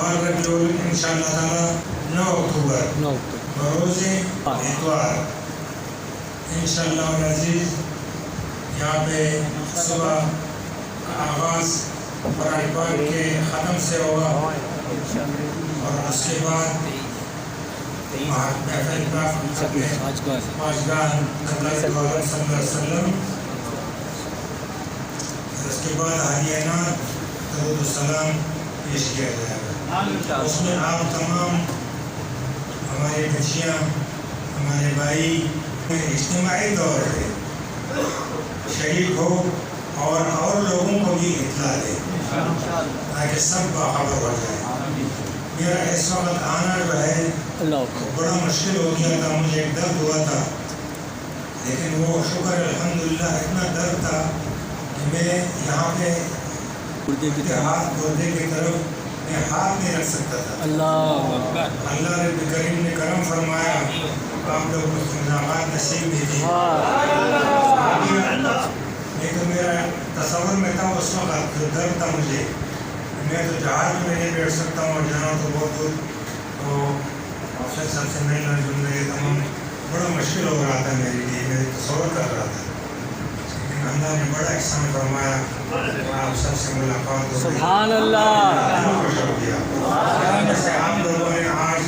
12 ربیع الاول انشاءاللہ تعالی 9 اکتوبر بروز اتوار انشاءاللہ العزیز یہاں پہ صبح کا آغاز قرآن پاک کے ختم سے ہوگا اور اس کے بعد محفل پاک اپنے پاشگاہ حضرت صلی اللہ علیہ وسلم، اس کے بعد حاجی نعت درود السلام پیش کیا جائے گا۔ اس میں آپ تمام ہمارے بچیاں، ہمارے بھائی اجتماعی طور پہ شریک ہو اور لوگوں کو بھی اطلاع دے تاکہ سب باخبر ہو جائے۔ میرا اس وقت آنا جو ہے بڑا مشکل ہو گیا تھا، مجھے ایک درد ہوا تھا، لیکن وہ شکر الحمدللہ اتنا درد تھا کہ میں یہاں پہ گردے کی طرف میں ہاتھ نہیں رکھ سکتا تھا۔ اللہ رب کریم نے کرم فرمایا، آپ لوگ مستقبلات نصیب دیجیے۔ لیکن میرا تصور میں تھا اس وقت جو درد تھا مجھے، میں تو جہاز میں نہیں بیٹھ سکتا ہوں اور جانا تو بہت دور، تو افسر صاحب سے ملنا جلنا تمام بڑا مشکل ہو رہا تھا میرے لیے، میں تصور کر رہا تھا، لیکن اللہ نے بڑا احسان فرمایا، آپ سب سے ملاقات ہو گئی۔ سبحان اللہ، خوش ہو گیا جیسے آپ لوگوں نے آج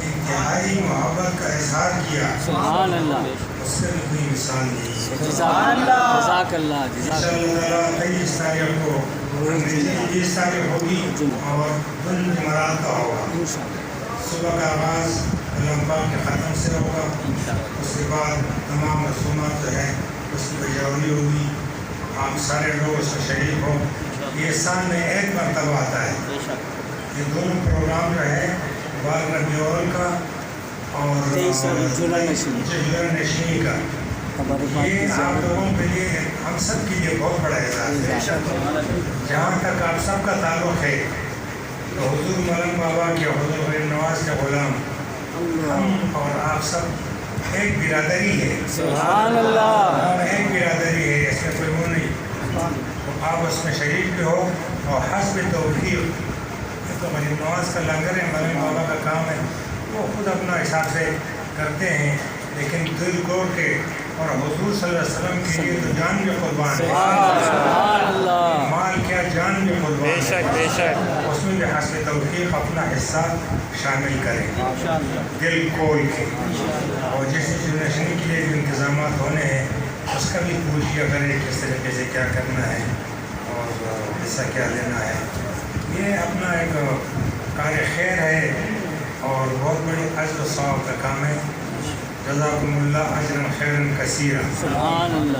انتہائی محبت کا اظہار کیا، سبحان اللہ، اس سے بھی کوئی مثال نہیں۔ جزاک اللہ، انشاءاللہ 23 تاریخ کو 20 تاریخ ہوگی اور دن جمعرات کا ہوگا۔ صبح کا آغاز کلام پاک کے ختم سے ہوگا، اس کے بعد تمام رسومات جو ہیں اس کی بجاوری ہوگی، آپ سارے لوگ اس میں شریک ہوں۔ یہ سال میں ایک مرتبہ آتا ہے، یہ دونوں پروگرام جو ہے 12 ربیع الاول کا اور جلوہ نشینی کا، یہ آپ لوگوں کے لیے، ہم سب کے لیے بہت بڑا اعزاز ہے۔ جہاں تک آپ سب کا تعلق ہے تو حضور مولانا بابا کے، حضور غریب نواز کے غلام، ہم اور آپ سب ایک برادری ہے۔ سبحان اللہ، ایک برادری ہے، اس میں کوئی وہ نہیں، تو آپ اس میں شریک بھی ہو اور حسب توفیق۔ تو غریب نواز کا لنگر ہے، مولانا بابا کا کام ہے، وہ خود اپنا حساب سے کرتے ہیں، لیکن دل کھول کے اور حضور صلی اللہ علیہ وسلم کے لیے تو جان بھی قربان ہے، سبحان اللہ، مال کیا جان بھی قربان ہے، بے شک، اس میں بھی حسب توفیق اپنا حصہ شامل کریں دل کھول کے، اور جیسے جنریشن کے لیے جو انتظامات ہونے ہیں اس کا بھی پوچھیا کریں کس طریقے سے کیا کرنا ہے اور حصہ کیا لینا ہے۔ یہ اپنا ایک کار خیر ہے اور بہت بڑی اجر و ثواب کا کام ہے۔ جزاکم اللہ اجرا خیرا کثیرا۔ سبحان اللہ۔